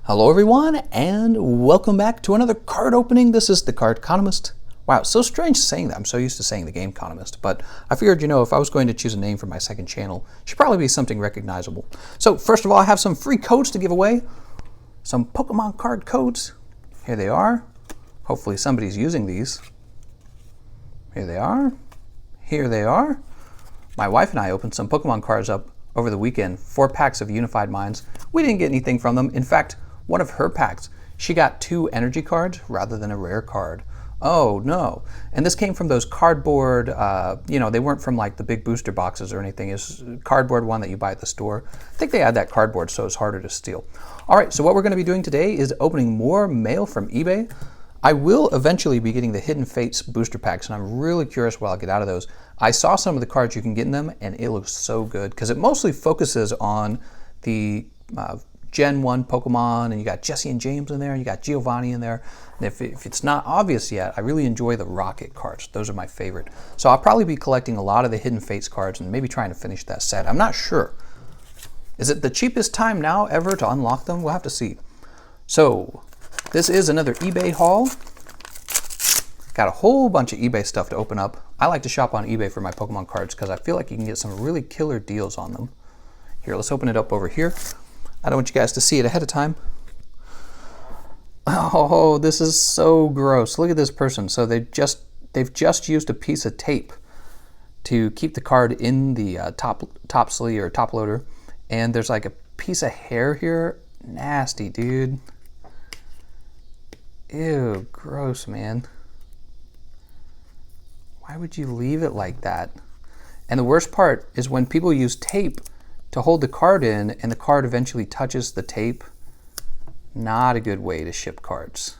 Hello everyone, and welcome back to another card opening. This is TheCardconomist. Wow, it's so strange saying that. I'm so used to saying the Game Economist, but I figured, if I was going to choose a name for my second channel, it should probably be something recognizable. So first of all, I have some free codes to give away. Some Pokemon card codes. Here they are. Hopefully somebody's using these. Here they are. Here they are. My wife and I opened some Pokemon cards up over the weekend, 4 packs of Unified Minds. We didn't get anything from them. In fact, one of her packs, she got 2 energy cards rather than a rare card. Oh no. And this came from those cardboard, they weren't from like the big booster boxes or anything. It's a cardboard one that you buy at the store. I think they add that cardboard so it's harder to steal. All right, so what we're going to be doing today is opening more mail from eBay. I will eventually be getting the Hidden Fates booster packs, and I'm really curious what I'll get out of those. I saw some of the cards you can get in them, and it looks so good because it mostly focuses on the Gen 1 Pokemon, and you got Jesse and James in there, and you got Giovanni in there. And if it's not obvious yet, I really enjoy the Rocket cards. Those are my favorite. So I'll probably be collecting a lot of the Hidden Fates cards and maybe trying to finish that set. I'm not sure. Is it the cheapest time now ever to unlock them? We'll have to see. So this is another eBay haul. Got a whole bunch of eBay stuff to open up. I like to shop on eBay for my Pokemon cards because I feel like you can get some really killer deals on them. Here, let's open it up over here. I don't want you guys to see it ahead of time. Oh, this is so gross. Look at this person. So they've just used a piece of tape to keep the card in the top sleeve or top loader. And there's like a piece of hair here. Nasty, dude. Ew, gross, man. Why would you leave it like that? And the worst part is when people use tape to hold the card in and the card eventually touches the tape. Not a good way to ship cards.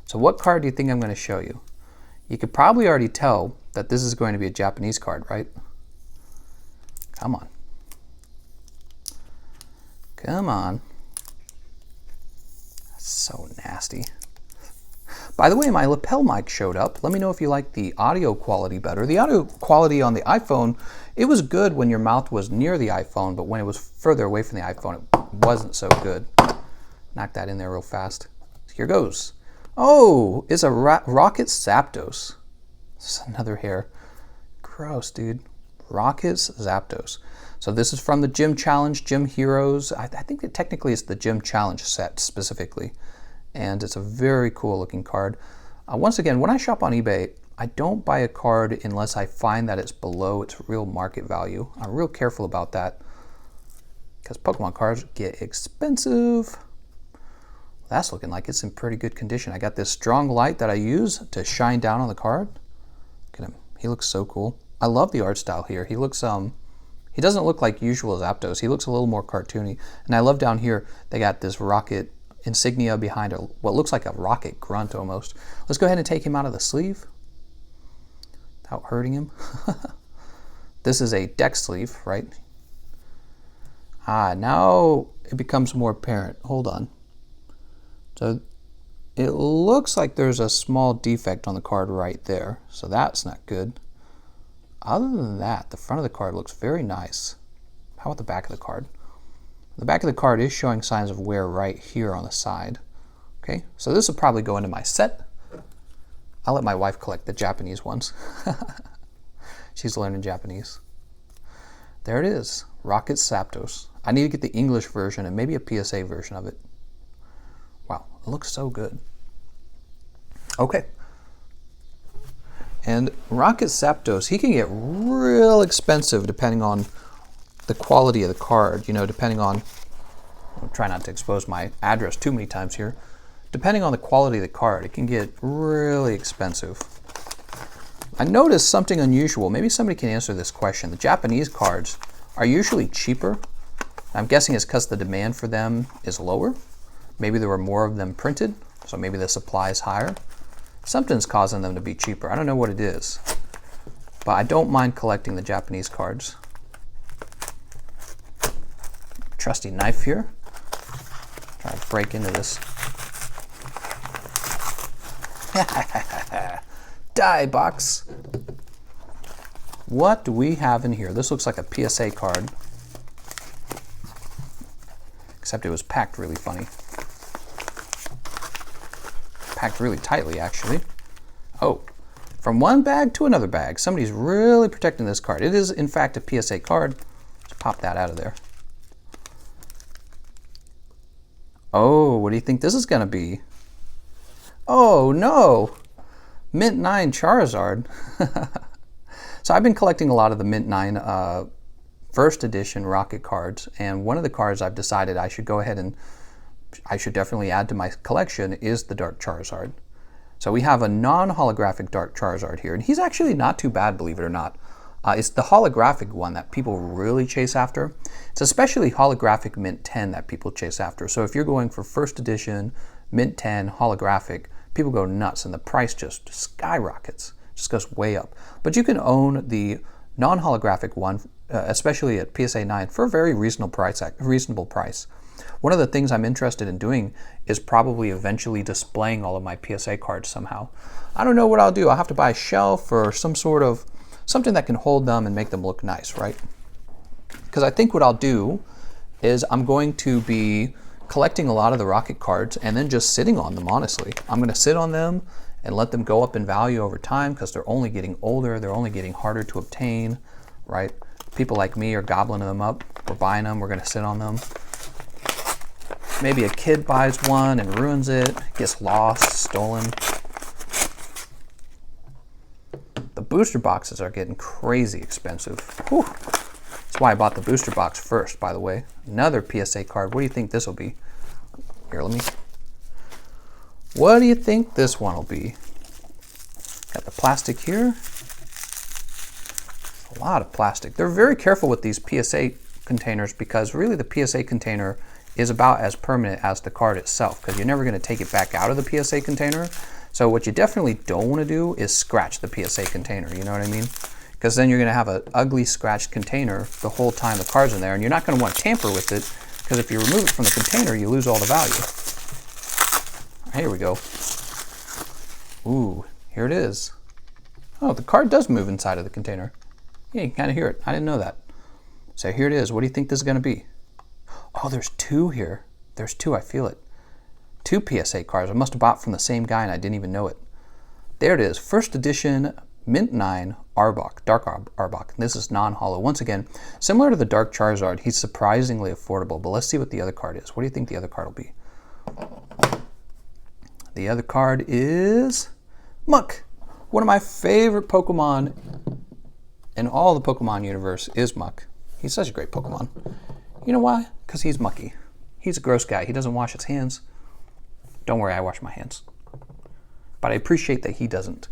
So what card do you think I'm going to show you? You could probably already tell that this is going to be a Japanese card, right? Come on. Come on. That's so nasty. By the way, my lapel mic showed up. Let me know if you like the audio quality better. The audio quality on the iPhone, it was good when your mouth was near the iPhone, but when it was further away from the iPhone, it wasn't so good. Knock that in there real fast. Here goes. Oh, it's a Rocket Zapdos. This is another hair. Gross, dude. Rocket Zapdos. So this is from the Gym Challenge, Gym Heroes. I think that technically it's the Gym Challenge set specifically. And it's a very cool looking card. Once again, when I shop on eBay, I don't buy a card unless I find that it's below its real market value. I'm real careful about that because Pokemon cards get expensive. That's looking like it's in pretty good condition. I got this strong light that I use to shine down on the card. Look at him. He looks so cool. I love the art style here. He looks, he doesn't look like usual Zapdos. He looks a little more cartoony. And I love down here, they got this rocket insignia behind what looks like a rocket grunt almost. Let's go ahead and take him out of the sleeve without hurting him. This is a deck sleeve, right? Now it becomes more apparent. Hold on. So it looks like there's a small defect on the card right there. So that's not good. Other than that, the front of the card looks very nice. How about the back of the card? The back of the card is showing signs of wear right here on the side. Okay, so this will probably go into my set. I'll let my wife collect the Japanese ones. She's learning Japanese. There it is, Rocket Zapdos. I need to get the English version and maybe a PSA version of it. Wow, it looks so good. Okay. And Rocket Zapdos, he can get real expensive depending on the quality of the card, depending on, I'll try not to expose my address too many times here. Depending on the quality of the card, it can get really expensive. I noticed something unusual. Maybe somebody can answer this question. The Japanese cards are usually cheaper. I'm guessing it's because the demand for them is lower. Maybe there were more of them printed, so maybe the supply is higher. Something's causing them to be cheaper. I don't know what it is, but I don't mind collecting the Japanese cards. Trusty knife here. Try to break into this. Die box. What do we have in here? This looks like a PSA card. Except it was packed really funny. packed really tightly, actually. Oh, from one bag to another bag. Somebody's really protecting this card. It is, in fact, a PSA card. Let's pop that out of there. Oh, what do you think this is going to be? Oh, no. Mint 9 Charizard. So I've been collecting a lot of the Mint 9 first edition Rocket cards, and one of the cards I've decided I should go ahead and I should definitely add to my collection is the Dark Charizard. So we have a non-holographic Dark Charizard here, and he's actually not too bad, believe it or not. It's the holographic one that people really chase after. It's especially holographic Mint 10 that people chase after. So if you're going for first edition, Mint 10, holographic, people go nuts and the price just skyrockets, just goes way up. But you can own the non-holographic one, especially at PSA 9, for a very reasonable price. One of the things I'm interested in doing is probably eventually displaying all of my PSA cards somehow. I don't know what I'll do. I'll have to buy a shelf or some sort of something that can hold them and make them look nice, right? Because I think what I'll do is I'm going to be collecting a lot of the Rocket cards and then just sitting on them, honestly. I'm going to sit on them and let them go up in value over time because they're only getting older, they're only getting harder to obtain, right? People like me are gobbling them up, we're buying them, we're going to sit on them. Maybe a kid buys one and ruins it, gets lost, stolen. The booster boxes are getting crazy expensive. Whew. That's why I bought the booster box first, by the way. Another PSA card. What do you think this will be? Here, let me. What do you think this one will be? Got the plastic here. A lot of plastic. They're very careful with these PSA containers because really the PSA container is about as permanent as the card itself because you're never going to take it back out of the PSA container. So what you definitely don't want to do is scratch the PSA container, you know what I mean? Because then you're going to have an ugly scratched container the whole time the card's in there, and you're not going to want to tamper with it because if you remove it from the container, you lose all the value. Here we go. Ooh, here it is. Oh, the card does move inside of the container. Yeah, you can kind of hear it. I didn't know that. So here it is. What do you think this is going to be? Oh, there's two here. There's two, I feel it. Two PSA cards. I must have bought from the same guy and I didn't even know it. There it is. First edition Mint 9 Arbok, Dark Arbok. This is non-holo. Once again, similar to the Dark Charizard, he's surprisingly affordable. But let's see what the other card is. What do you think the other card will be? The other card is Muck. One of my favorite Pokemon in all the Pokemon universe is Muck. He's such a great Pokemon. You know why? Because he's mucky. He's a gross guy. He doesn't wash his hands. Don't worry, I wash my hands. But I appreciate that he doesn't.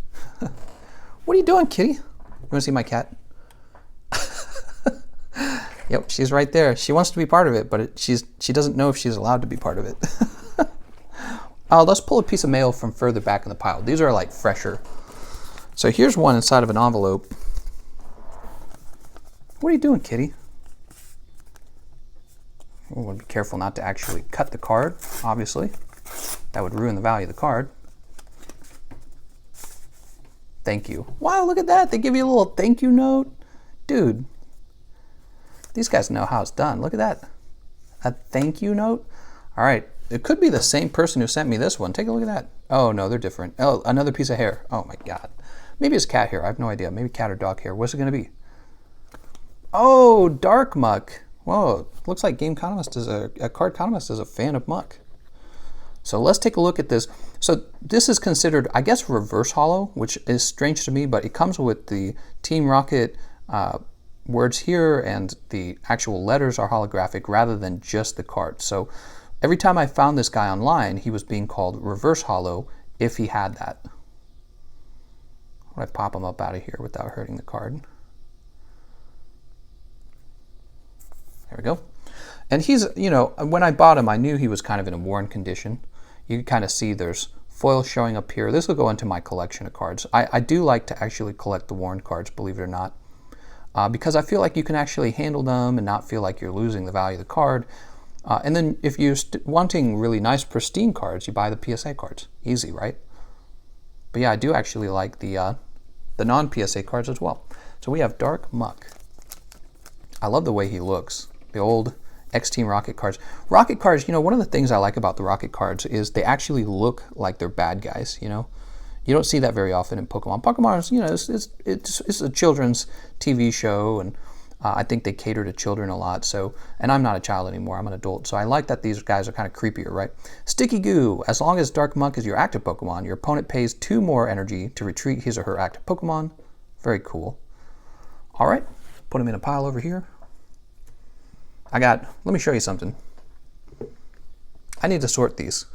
What are you doing, kitty? You want to see my cat? Yep, she's right there. She wants to be part of it, but she doesn't know if she's allowed to be part of it. Let's pull a piece of mail from further back in the pile. These are like fresher. So here's one inside of an envelope. What are you doing, kitty? We want to be careful not to actually cut the card, obviously. That would ruin the value of the card. Thank you. Wow, look at that. They give you a little thank you note. Dude, these guys know how it's done. Look at that. A thank you note. All right. It could be the same person who sent me this one. Take a look at that. Oh, no, they're different. Oh, another piece of hair. Oh, my God. Maybe it's cat hair. I have no idea. Maybe cat or dog hair. What's it going to be? Oh, Dark Muck. Whoa, looks like Cardconomist is a fan of Muck. So let's take a look at this. So this is considered, I guess, reverse holo, which is strange to me, but it comes with the Team Rocket words here, and the actual letters are holographic rather than just the card. So every time I found this guy online, he was being called reverse holo if he had that. How do I pop him up out of here without hurting the card? There we go. And he's, you know, when I bought him, I knew he was kind of in a worn condition. You can kind of see there's foil showing up here. This will go into my collection of cards. I do like to actually collect the worn cards, believe it or not, because I feel like you can actually handle them and not feel like you're losing the value of the card. And then if you're wanting really nice, pristine cards, you buy the PSA cards. Easy, right? But yeah, I do actually like the non-PSA cards as well. So we have Dark Muck. I love the way he looks. The old X-Team Rocket cards. Rocket cards, you know, one of the things I like about the Rocket cards is they actually look like they're bad guys, you know. You don't see that very often in Pokemon. Pokemon is, you know, it's a children's TV show, and I think they cater to children a lot. So, and I'm not a child anymore, I'm an adult. So I like that these guys are kind of creepier, right? Sticky Goo. As long as Dark Monk is your active Pokemon, your opponent pays 2 more energy to retreat his or her active Pokemon. Very cool. All right, put them in a pile over here. Let me show you something. I need to sort these.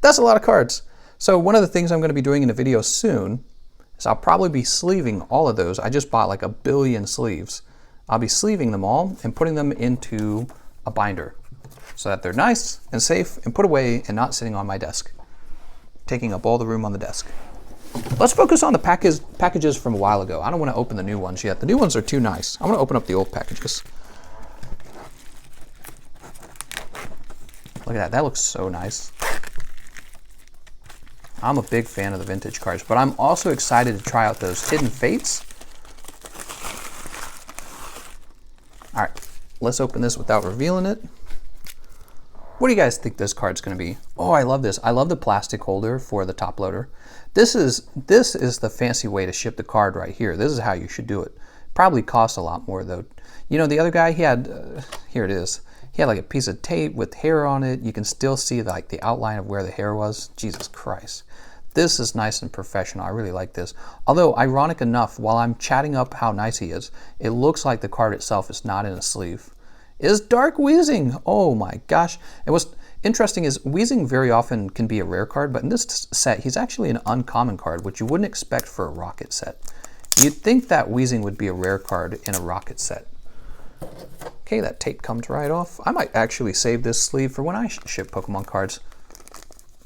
That's a lot of cards. So one of the things I'm going to be doing in a video soon is I'll probably be sleeving all of those. I just bought like 1 billion sleeves. I'll be sleeving them all and putting them into a binder so that they're nice and safe and put away and not sitting on my desk, taking up all the room on the desk. Let's focus on the packages from a while ago. I don't want to open the new ones yet. The new ones are too nice. I want to open up the old packages. Look at that. That looks so nice. I'm a big fan of the vintage cards, but I'm also excited to try out those Hidden Fates. All right, let's open this without revealing it. What do you guys think this card's going to be? Oh, I love this. I love the plastic holder for the top loader. This is the fancy way to ship the card right here. This is how you should do it. Probably costs a lot more though. You know, the other guy, he had, here it is. He had like a piece of tape with hair on it. You can still see like the outline of where the hair was. Jesus Christ. This is nice and professional. I really like this. Although, ironic enough, while I'm chatting up how nice he is, it looks like the card itself is not in a sleeve. Is Dark Weezing. Oh my gosh. And what's interesting is Weezing very often can be a rare card, but in this set, he's actually an uncommon card, which you wouldn't expect for a Rocket set. You'd think that Weezing would be a rare card in a Rocket set. Okay, that tape comes right off. I might actually save this sleeve for when I ship Pokemon cards.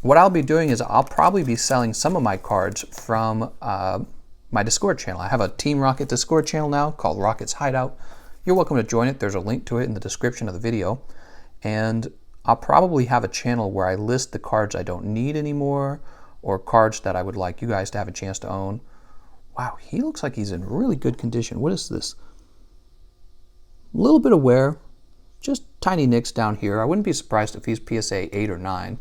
What I'll be doing is I'll probably be selling some of my cards from my Discord channel. I have a Team Rocket Discord channel now called Rocket's Hideout. You're welcome to join it. There's a link to it in the description of the video. And I'll probably have a channel where I list the cards I don't need anymore, or cards that I would like you guys to have a chance to own. Wow, he looks like he's in really good condition. What is this? A little bit of wear, just tiny nicks down here. I wouldn't be surprised if he's PSA 8 or 9,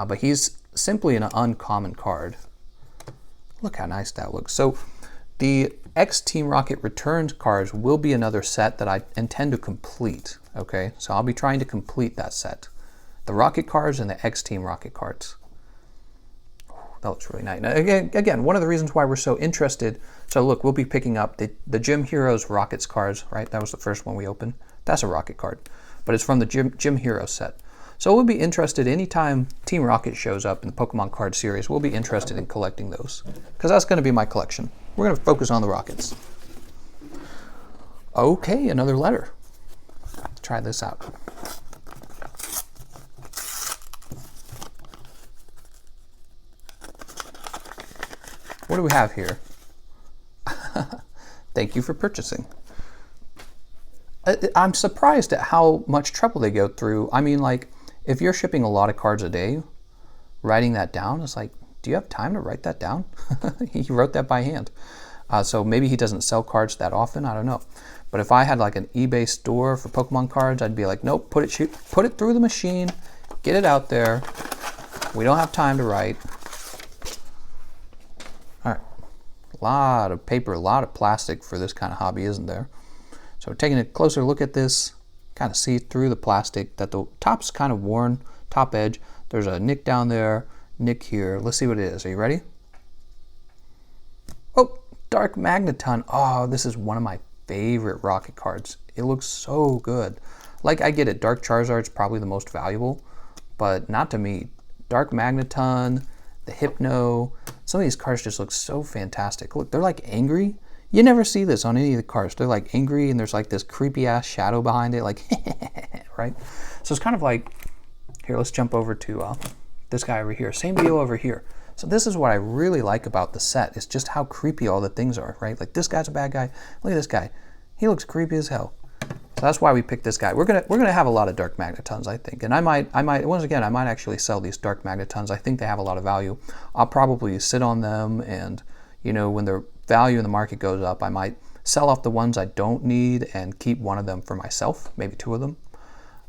but he's simply an uncommon card. Look how nice that looks. So the X-Team Rocket Returns cards will be another set that I intend to complete, okay? So I'll be trying to complete that set. The Rocket cards and the X-Team Rocket cards. That looks really nice. Now, again, one of the reasons why we're so interested, so look, we'll be picking up the Gym Heroes Rockets cards, right? That was the first one we opened. That's a Rocket card, but it's from the Gym Heroes set. So we'll be interested anytime Team Rocket shows up in the Pokemon card series, we'll be interested in collecting those, because that's going to be my collection. We're going to focus on the Rockets. Okay, another letter. Let's try this out. What do we have here? Thank you for purchasing. I'm surprised at how much trouble they go through. I mean, like, if you're shipping a lot of cards a day, writing that down, it's like, do you have time to write that down? He wrote that by hand. So maybe he doesn't sell cards that often, I don't know. But if I had like an eBay store for Pokemon cards, I'd be like, nope, put it through the machine, get it out there. We don't have time to write. All right, a lot of paper, a lot of plastic for this kind of hobby, isn't there? So taking a closer look at this, kind of see through the plastic that the top's kind of worn, top edge. There's a nick down there, nick here. Let's see what it is. Are you ready? Oh, Dark Magneton. Oh, this is one of my favorite Rocket cards. It looks so good. Like, I get it, Dark Charizard's probably the most valuable, but not to me. Dark Magneton, the Hypno, some of these cards just look so fantastic. Look, they're like angry. You never see this on any of the cards. They're like angry and there's like this creepy ass shadow behind it, like, right? So it's kind of like, here, let's jump over to this guy over here. Same deal over here. So this is what I really like about the set, is just how creepy all the things are, right? Like, this guy's a bad guy. Look at this guy. He looks creepy as hell. So that's why we picked this guy. We're gonna have a lot of Dark Magnetons, I think. And I might once again, I might actually sell these Dark Magnetons. I think they have a lot of value. I'll probably sit on them, and you know, when their value in the market goes up, I might sell off the ones I don't need and keep one of them for myself, maybe 2 of them.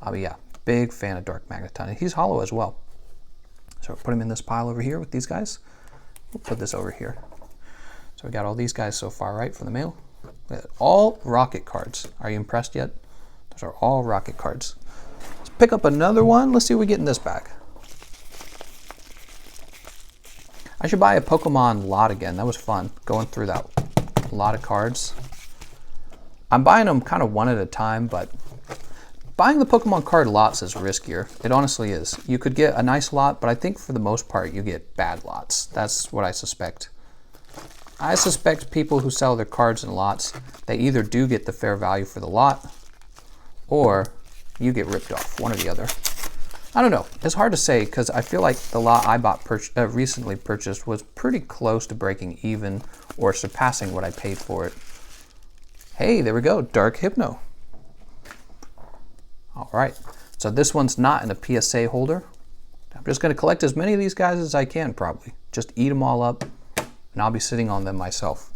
But yeah, big fan of Dark Magneton. And he's hollow as well. So we'll put him in this pile over here with these guys. We'll put this over here. So we got all these guys so far, right, from the mail. All rocket cards. Are you impressed yet? Those are all rocket cards. Let's pick up another one. Let's see what we get in this bag. I should buy a Pokemon lot again. That was fun, going through that lot of cards. I'm buying them kind of one at a time, but buying the Pokemon card lots is riskier. It honestly is. You could get a nice lot, but I think for the most part you get bad lots. That's what I suspect. I suspect people who sell their cards in lots, they either do get the fair value for the lot, or you get ripped off, one or the other. I don't know. It's hard to say because I feel like the lot I bought recently purchased was pretty close to breaking even or surpassing what I paid for it. Hey, there we go. Dark Hypno. All right. So this one's not in a PSA holder. I'm just going to collect as many of these guys as I can probably. Just eat them all up and I'll be sitting on them myself.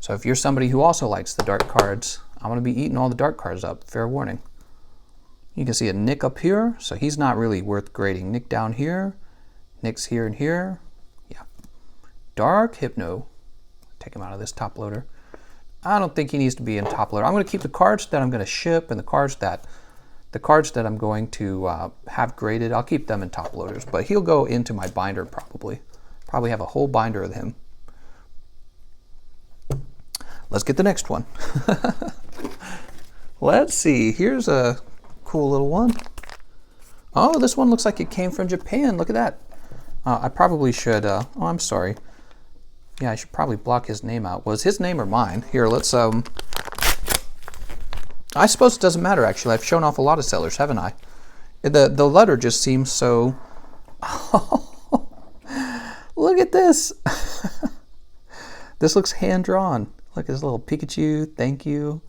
So if you're somebody who also likes the dark cards, I'm going to be eating all the dark cards up. Fair warning. You can see a Nick up here, so he's not really worth grading. Nick down here, Nick's here and here. Yeah. Dark Hypno. Take him out of this top loader. I don't think he needs to be in top loader. I'm going to keep the cards that I'm going to ship and the cards that I'm going to have graded. I'll keep them in top loaders, but he'll go into my binder probably. Probably have a whole binder of him. Let's get the next one. Let's see. Here's a cool little one. Oh, this one looks like it came from Japan. Look at that. I probably should, oh, I'm sorry. Yeah, I should probably block his name out. Was his name or mine? Here, let's, I suppose it doesn't matter, actually. I've shown off a lot of sellers, haven't I? The letter just seems so... Oh, look at this. This looks hand-drawn. Look at his little Pikachu, thank you.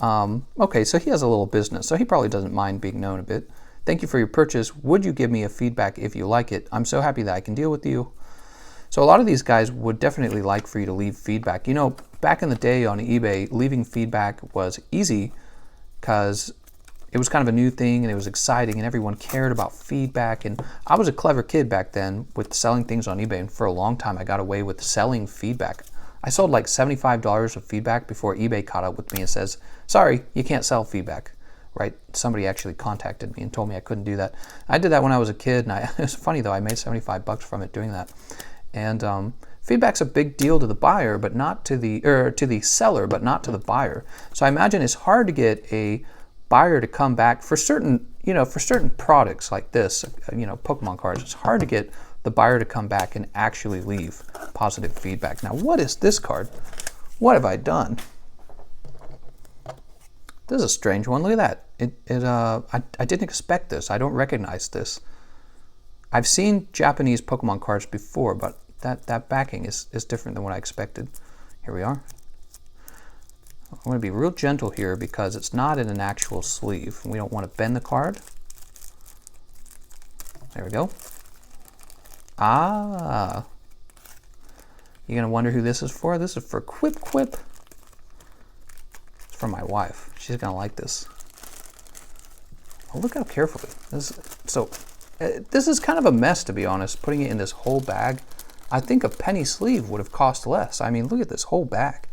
Okay, so he has a little business, so he probably doesn't mind being known a bit. Thank you for your purchase. Would you give me a feedback if you like it? I'm so happy that I can deal with you. So a lot of these guys would definitely like for you to leave feedback. You know, back in the day on eBay, leaving feedback was easy because it was kind of a new thing and it was exciting and everyone cared about feedback. And I was a clever kid back then with selling things on eBay, and for a long time I got away with selling feedback. I sold like $75 of feedback before eBay caught up with me and says, sorry, you can't sell feedback, right? Somebody actually contacted me and told me I couldn't do that. I did that when I was a kid, and it was funny though, I made 75 bucks from it doing that. And feedback's a big deal to the buyer, but not to the seller, but not to the buyer. So I imagine it's hard to get a buyer to come back for certain, for certain products like this, Pokemon cards. It's hard to get the buyer to come back and actually leave positive feedback. Now, what is this card? What have I done? This is a strange one. Look at that. I didn't expect this. I don't recognize this. I've seen Japanese Pokemon cards before, but that backing is different than what I expected. Here we are. I'm going to be real gentle here because it's not in an actual sleeve. We don't want to bend the card. There we go. Ah. You're going to wonder who this is for? This is for Quip Quip. It's for my wife. She's going to like this. Oh, look how carefully. This is kind of a mess, to be honest, putting it in this whole bag. I think a penny sleeve would have cost less. I mean, look at this whole bag.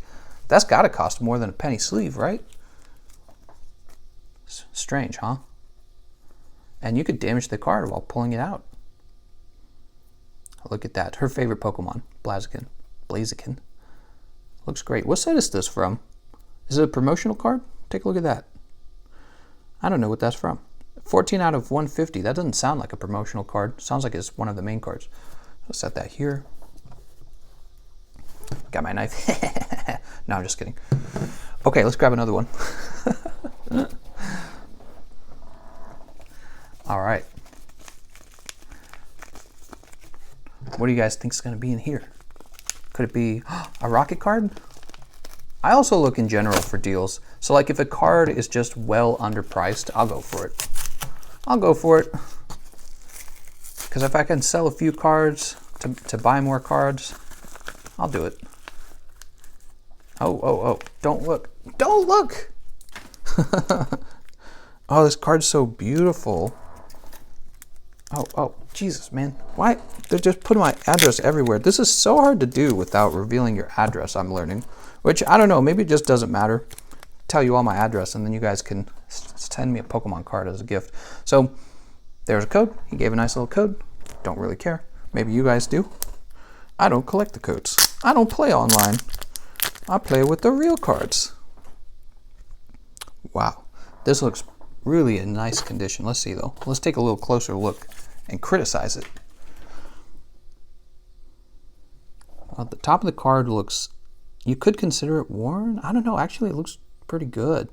That's got to cost more than a penny sleeve, right? Strange, huh? And you could damage the card while pulling it out. Look at that. Her favorite Pokemon, Blaziken. Looks great. What set is this from? Is it a promotional card? Take a look at that. I don't know what that's from. 14 out of 150. That doesn't sound like a promotional card. Sounds like it's one of the main cards. I'll set that here. Got my knife. No, I'm just kidding. Okay, let's grab another one. All right. What do you guys think is going to be in here? Could it be a rocket card? I also look in general for deals. So like if a card is just well underpriced, I'll go for it. I'll go for it. Because if I can sell a few cards to buy more cards, I'll do it. Oh, don't look. Don't look! Oh, this card's so beautiful. Oh, Jesus, man. Why? They're just putting my address everywhere. This is so hard to do without revealing your address, I'm learning. Which, I don't know, maybe it just doesn't matter. Tell you all my address, and then you guys can send me a Pokemon card as a gift. So, there's a code. He gave a nice little code. Don't really care. Maybe you guys do. I don't collect the codes. I don't play online. I play with the real cards. Wow. This looks really in nice condition. Let's see, though. Let's take a little closer look and criticize it. Well, the top of the card looks, you could consider it worn. I don't know. Actually, it looks pretty good.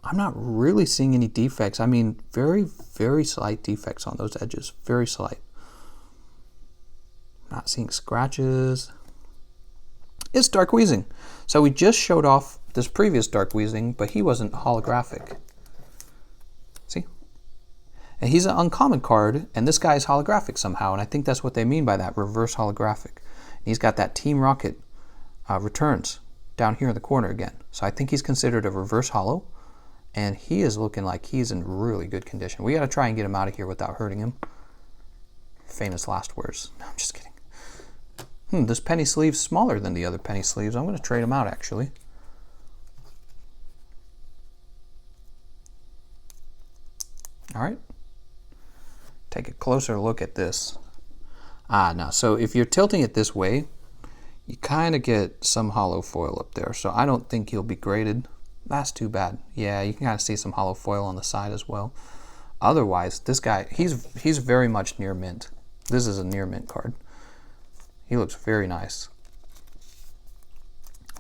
I'm not really seeing any defects. I mean, very, very slight defects on those edges. Very slight. Not seeing scratches. It's Dark Weezing. So we just showed off this previous Dark Weezing, but he wasn't holographic. See? And he's an uncommon card, and this guy is holographic somehow, and I think that's what they mean by that, reverse holographic. And he's got that Team Rocket returns down here in the corner again. So I think he's considered a reverse holo, and he is looking like he's in really good condition. We got to try and get him out of here without hurting him. Famous last words. No, I'm just kidding. This penny sleeve's smaller than the other penny sleeves. I'm going to trade them out, actually. All right. Take a closer look at this. No. So if you're tilting it this way, you kind of get some hollow foil up there. So I don't think he'll be graded. That's too bad. Yeah, you can kind of see some hollow foil on the side as well. Otherwise, this guy, he's very much near mint. This is a near mint card. He looks very nice.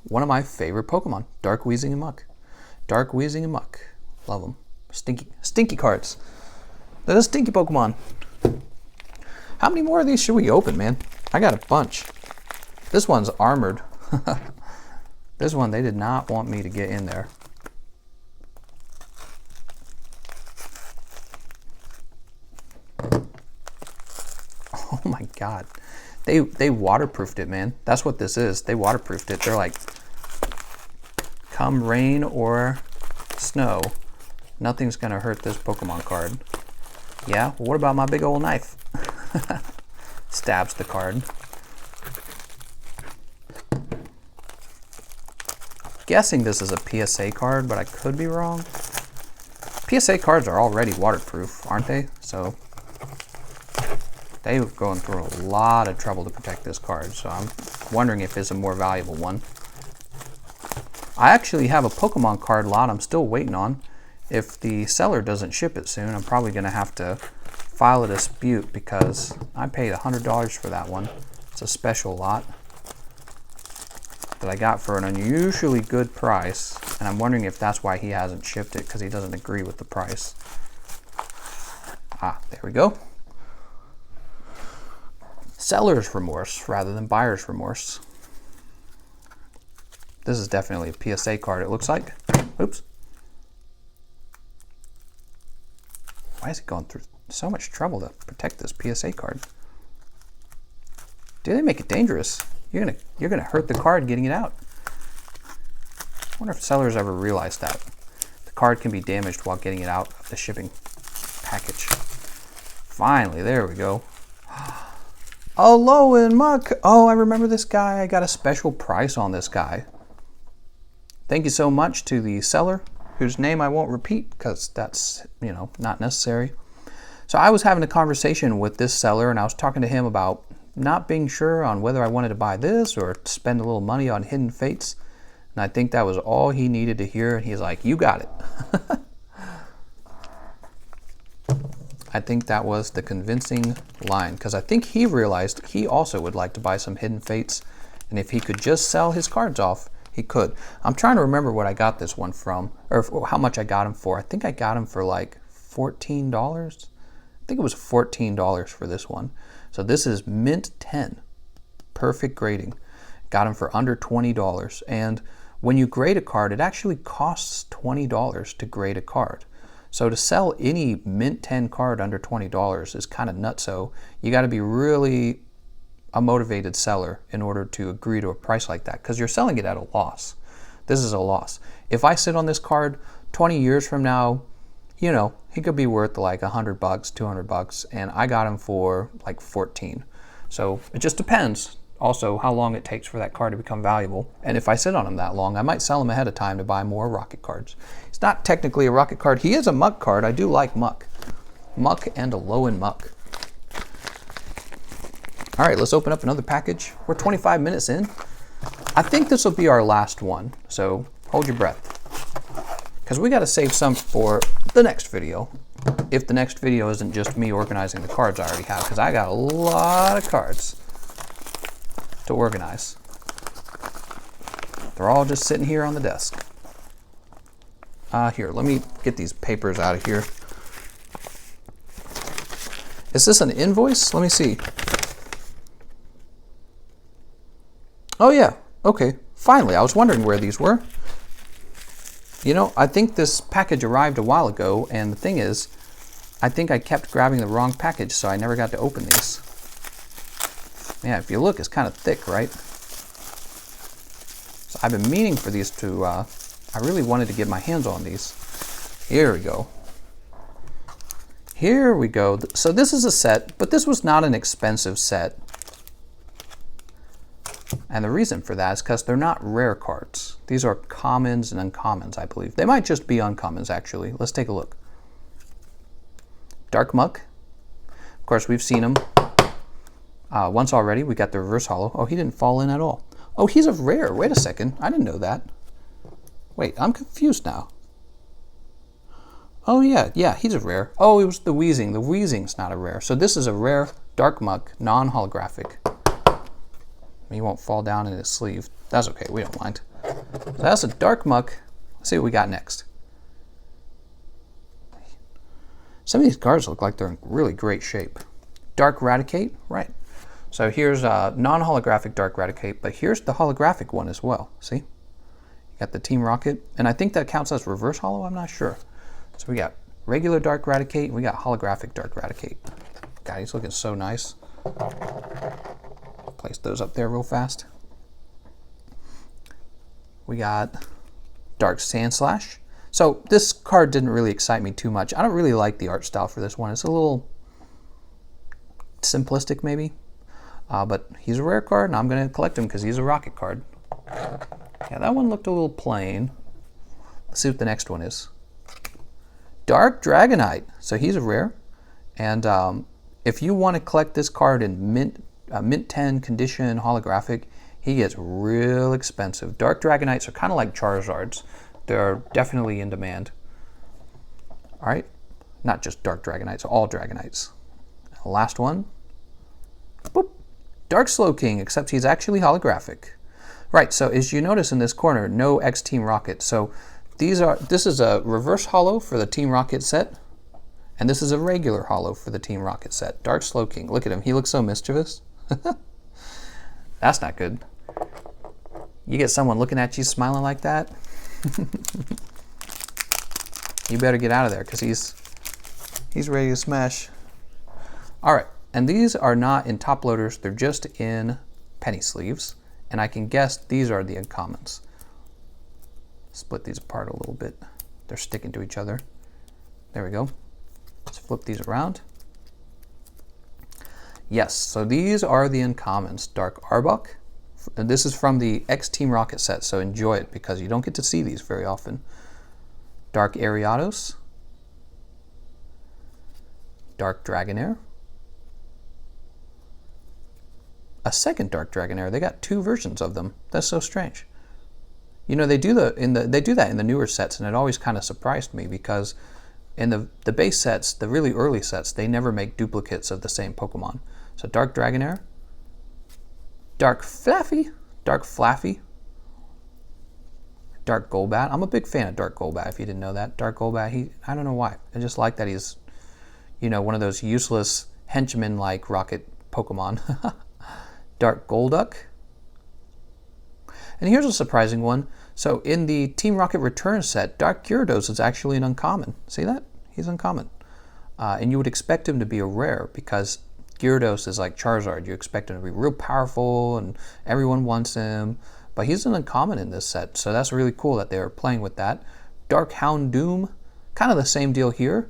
One of my favorite Pokemon, Dark Weezing and Muck. Dark Weezing and Muck. Love them. Stinky cards. They're the stinky Pokemon. How many more of these should we open, man? I got a bunch. This one's armored. This one, they did not want me to get in there. Oh my God. They waterproofed it, man. That's what this is. They waterproofed it. They're like, come rain or snow, nothing's gonna hurt this Pokemon card. Yeah, well, what about my big old knife? Stabs the card. Guessing this is a PSA card, but I could be wrong. PSA cards are already waterproof, aren't they? So they're going through a lot of trouble to protect this card, so I'm wondering if it's a more valuable one. I actually have a Pokemon card lot I'm still waiting on. If the seller doesn't ship it soon, I'm probably going to have to file a dispute because I paid $100 for that one. It's a special lot that I got for an unusually good price, and I'm wondering if that's why he hasn't shipped it, because he doesn't agree with the price. There we go. Seller's remorse rather than buyer's remorse. This is definitely a PSA card, it looks like. Oops. Why is it going through so much trouble to protect this PSA card? Do they make it dangerous? You're gonna hurt the card getting it out. I wonder if sellers ever realized that. The card can be damaged while getting it out of the shipping package. Finally, there we go. Aloan Muck. Oh, I remember this guy. I got a special price on this guy. Thank you so much to the seller, whose name I won't repeat because that's, not necessary. So I was having a conversation with this seller, and I was talking to him about not being sure on whether I wanted to buy this or spend a little money on Hidden Fates. And I think that was all he needed to hear. And he's like, you got it. I think that was the convincing line, because I think he realized he also would like to buy some Hidden Fates. And if he could just sell his cards off, he could. I'm trying to remember what I got this one from, or how much I got him for. I think I got him for like $14. I think it was $14 for this one. So this is mint 10, perfect grading. Got him for under $20. And when you grade a card, it actually costs $20 to grade a card. So to sell any mint 10 card under $20 is kind of nutso. You got to be really a motivated seller in order to agree to a price like that, because you're selling it at a loss. This is a loss. If I sit on this card 20 years from now, you know, he could be worth like $100, $200, and I got him for like 14. So it just depends also how long it takes for that card to become valuable. And if I sit on him that long, I might sell him ahead of time to buy more Rocket cards. It's not technically a Rocket card. He is a Muck card. I do like Muck. Muck and Aloan Muck. All right, let's open up another package. We're 25 minutes in. I think this will be our last one, so hold your breath. Because we got to save some for the next video. If the next video isn't just me organizing the cards I already have, because I got a lot of cards to organize. They're all just sitting here on the desk. Here, let me get these papers out of here. Is this an invoice? Let me see. Oh yeah, okay. Finally, I was wondering where these were. You know, I think this package arrived a while ago, and the thing is, I think I kept grabbing the wrong package, so I never got to open these. Yeah, if you look, it's kind of thick, right? So I've been meaning for these to, I really wanted to get my hands on these. Here we go. Here we go. So this is a set, but this was not an expensive set. And the reason for that is because they're not rare cards. These are commons and uncommons, I believe. They might just be uncommons, actually. Let's take a look. Dark Muck. Of course, we've seen him once already. We got the reverse holo. Oh, he didn't fall in at all. Oh, he's a rare. Wait a second. I didn't know that. Wait, I'm confused now. Oh, yeah, he's a rare. Oh, it was the Weezing. The Weezing's not a rare. So this is a rare Dark Muck, non-holographic. He won't fall down in his sleeve. That's okay, we don't mind. So that's a Dark Muck. Let's see what we got next. Some of these cards look like they're in really great shape. Dark Radicate, right. So here's a non-holographic Dark Radicate, but here's the holographic one as well. See? You got the Team Rocket, and I think that counts as reverse holo, I'm not sure. So we got regular Dark Radicate, and we got holographic Dark Radicate. God, he's looking so nice. Place those up there real fast. We got Dark Sandslash. So this card didn't really excite me too much. I don't really like the art style for this one. It's a little simplistic maybe. But he's a rare card and I'm going to collect him because he's a Rocket card. Yeah, that one looked a little plain. Let's see what the next one is. Dark Dragonite. So he's a rare. And if you want to collect this card in mint 10 condition holographic, he gets real expensive. Dark Dragonites are kind of like Charizards. They're definitely in demand. All right, not just Dark Dragonites, all Dragonites. Last one, boop. Dark Slowking, except he's actually holographic. Right, so as you notice in this corner, no X Team Rocket. So this is a reverse holo for the Team Rocket set, and this is a regular holo for the Team Rocket set. Dark Slowking, look at him, he looks so mischievous. That's not good. You get someone looking at you smiling like that, you better get out of there because he's ready to smash. All right, and these are not in top loaders, they're just in penny sleeves, and I can guess these are the uncommons. Split these apart a little bit. They're sticking to each other. There we go. Let's flip these around. Yes, so these are the uncommons. Dark Arbok. And this is from the X Team Rocket set, so enjoy it because you don't get to see these very often. Dark Ariados. Dark Dragonair. A second Dark Dragonair. They got two versions of them. That's so strange. You know, they do that in the newer sets, and it always kind of surprised me because in the base sets, the really early sets, they never make duplicates of the same Pokemon. So Dark Dragonair, Dark Flaffy, Dark Golbat. I'm a big fan of Dark Golbat, if you didn't know that. Dark Golbat, I don't know why. I just like that he's, you know, one of those useless henchmen-like Rocket Pokemon. Dark Golduck. And here's a surprising one. So in the Team Rocket Return set, Dark Gyarados is actually an uncommon. See that? He's uncommon. And you would expect him to be a rare because Gyarados is like Charizard. You expect him to be real powerful and everyone wants him. But he's an uncommon in this set, so that's really cool that they're playing with that. Dark Houndoom, kind of the same deal here.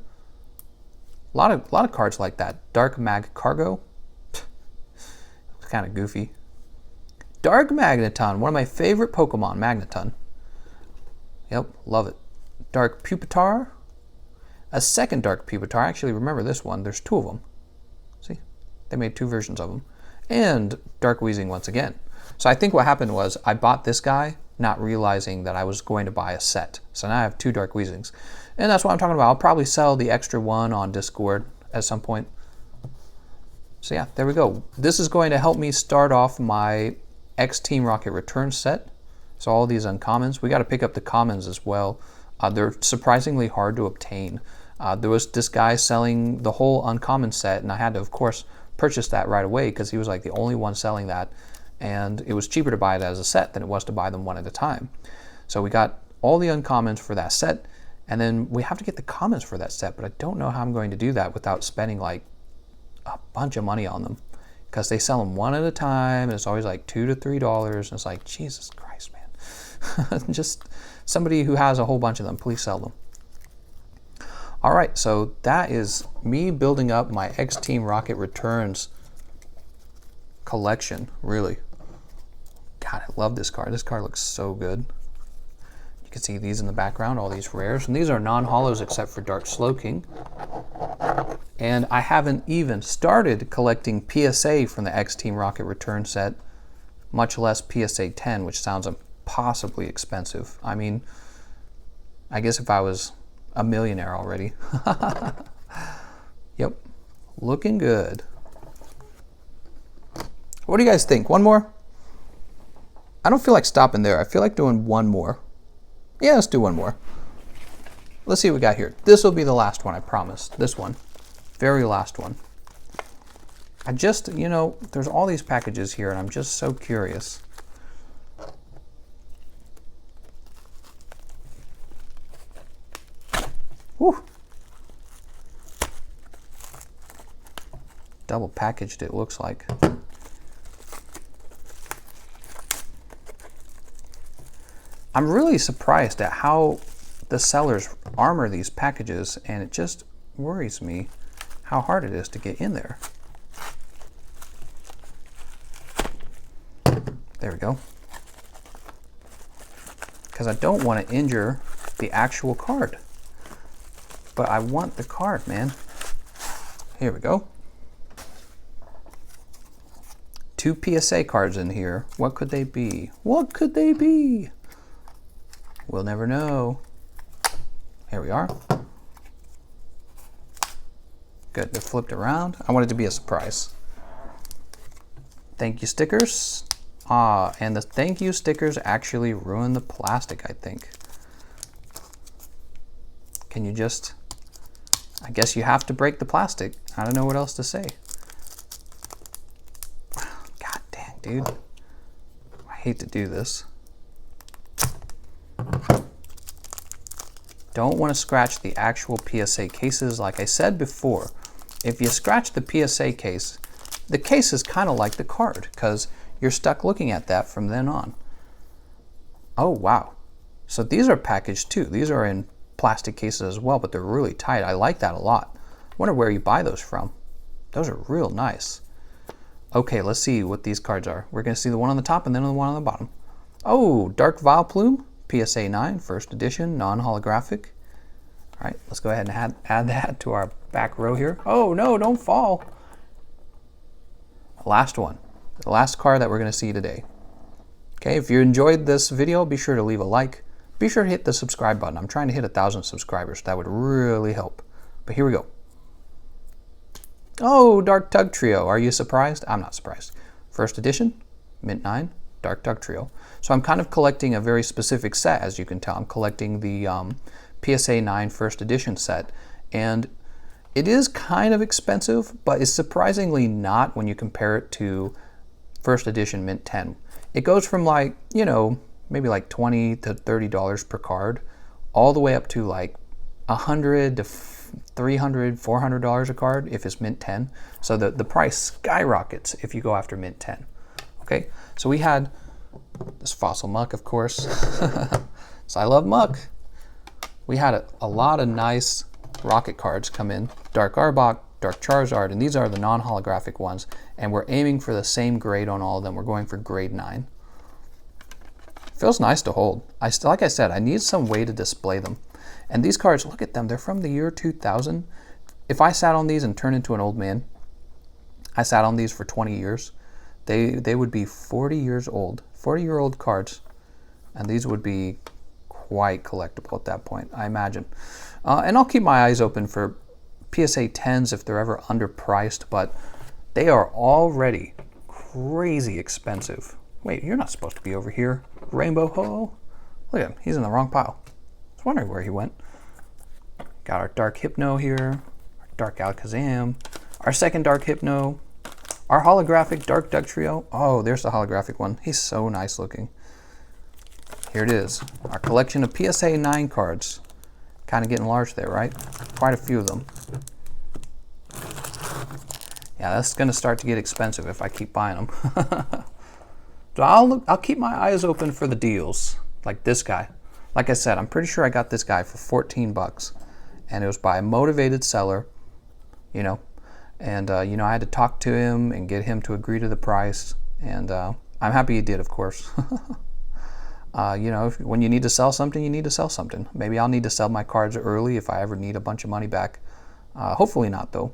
A lot of cards like that. Dark Magcargo, it's kind of goofy. Dark Magneton, one of my favorite Pokemon, Magneton. Yep, love it. Dark Pupitar, a second Dark Pupitar. Actually, remember this one. There's two of them. See, they made two versions of them. And Dark Weezing once again. So I think what happened was I bought this guy not realizing that I was going to buy a set. So now I have two Dark Weezings. And that's what I'm talking about. I'll probably sell the extra one on Discord at some point. So yeah, there we go. This is going to help me start off my X Team Rocket Return set. So all these uncommons. We got to pick up the commons as well. They're surprisingly hard to obtain. There was this guy selling the whole uncommon set, and I had to, of course, purchase that right away because he was like the only one selling that. And it was cheaper to buy it as a set than it was to buy them one at a time. So we got all the uncommons for that set, and then we have to get the commons for that set, but I don't know how I'm going to do that without spending like a bunch of money on them, because they sell them one at a time, and it's always like $2 to $3, and it's like, Jesus Christ, man. Just somebody who has a whole bunch of them, please sell them. All right, so that is me building up my X Team Rocket Returns collection, really. God, I love this card. This card looks so good. You can see these in the background, all these rares. And these are non-holos except for Dark Slowking. And I haven't even started collecting PSA from the X Team Rocket Return set, much less PSA 10, which sounds impossibly expensive. I mean, I guess if I was a millionaire already. Yep, looking good. What do you guys think? One more? I don't feel like stopping there. I feel like doing one more. Yeah, let's do one more. Let's see what we got here. This will be the last one, I promise. This one. Very last one. I just, you know, there's all these packages here, and I'm just so curious. Whew. Double packaged, it looks like. I'm really surprised at how the sellers armor these packages, and it just worries me how hard it is to get in there. There we go. Because I don't want to injure the actual card. But I want the card, man. Here we go. 2 PSA cards in here. What could they be? What could they be? We'll never know. Here we are. Good, they're flipped around. I want it to be a surprise. Thank you stickers. And the thank you stickers actually ruin the plastic, I think. Can you just, I guess you have to break the plastic. I don't know what else to say. God dang, dude. I hate to do this. Don't want to scratch the actual PSA cases. Like I said before, if you scratch the PSA case, the case is kind of like the card because you're stuck looking at that from then on. Oh, wow. So these are packaged too. These are in plastic cases as well, but they're really tight. I like that a lot. Wonder where you buy those from. Those are real nice. Okay, let's see what these cards are. We're going to see the one on the top and then the one on the bottom. Oh, Dark Vileplume. PSA 9, first edition, non-holographic. All right, let's go ahead and add that to our back row here. Oh, no, don't fall. Last one, the last card that we're going to see today. Okay, if you enjoyed this video, be sure to leave a like. Be sure to hit the subscribe button. I'm trying to hit 1,000 subscribers. That would really help. But here we go. Oh, Dark Tug Trio. Are you surprised? I'm not surprised. First edition, Mint 9. Dark Tug Trio. So I'm kind of collecting a very specific set, as you can tell. I'm collecting the PSA 9 first edition set, and it is kind of expensive, but it's surprisingly not when you compare it to first edition Mint 10. It goes from like, you know, maybe like $20 to $30 per card, all the way up to like $100 to $300, $400 a card if it's mint 10. So the price skyrockets if you go after mint 10. Okay, so we had this fossil muck, of course. So I love muck. We had a lot of nice rocket cards come in. Dark Arbok, Dark Charizard, and these are the non-holographic ones. And we're aiming for the same grade on all of them. We're going for grade 9. Feels nice to hold. Like I said, I need some way to display them. And these cards, look at them. They're from the year 2000. If I sat on these and turned into an old man, I sat on these for 20 years, they would be 40 years old. 40-year-old cards. And these would be quite collectible at that point, I imagine. And I'll keep my eyes open for PSA 10s if they're ever underpriced, but they are already crazy expensive. Wait, you're not supposed to be over here. Rainbow Ho. Look at him. He's in the wrong pile. I was wondering where he went. Got our Dark Hypno here. Our Dark Alakazam. Our second Dark Hypno. Our holographic Dark Dugtrio. Oh, there's the holographic one. He's so nice looking. Here it is. Our collection of PSA 9 cards. Kind of getting large there, right? Quite a few of them. Yeah, that's going to start to get expensive if I keep buying them. So I'll keep my eyes open for the deals, like this guy. Like I said, I'm pretty sure I got this guy for 14 bucks, and it was by a motivated seller, you know. And you know, I had to talk to him and get him to agree to the price, and I'm happy he did, of course. You know, when you need to sell something, you need to sell something. Maybe I'll need to sell my cards early if I ever need a bunch of money back. Hopefully not, though.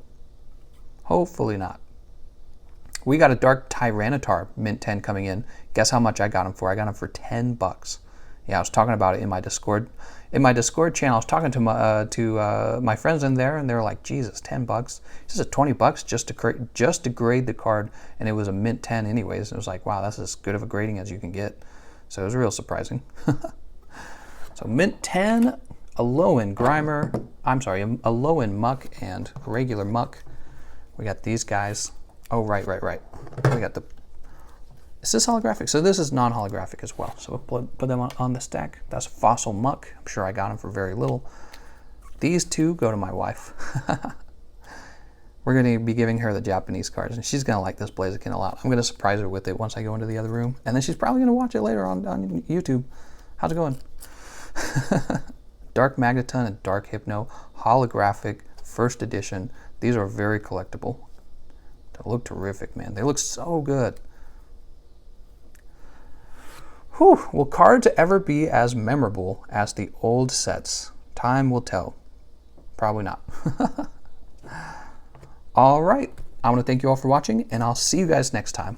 Hopefully not. We got a Dark Tyranitar mint 10 coming in. Guess how much I got him for? I got him for 10 bucks. Yeah, I was talking about it in my Discord. In my Discord channel, I was talking to my friends in there, and they were like, Jesus, 10 bucks? This is 20 bucks just to grade the card, and it was a mint 10 anyways. And it was like, wow, that's as good of a grading as you can get. So it was real surprising. So mint 10, Aloan Grimer, Aloan Muck and regular Muck. We got these guys. Oh, right. We got the... Is this holographic? So this is non-holographic as well. So we'll put them on the stack. That's Fossil Muck. I'm sure I got them for very little. These two go to my wife. We're going to be giving her the Japanese cards, and she's going to like this Blaziken a lot. I'm going to surprise her with it once I go into the other room, and then she's probably going to watch it later on YouTube. How's it going? Dark Magneton and Dark Hypno, holographic, first edition. These are very collectible. They look terrific, man. They look so good. Whew. Will cards ever be as memorable as the old sets? Time will tell. Probably not. All right. I want to thank you all for watching, and I'll see you guys next time.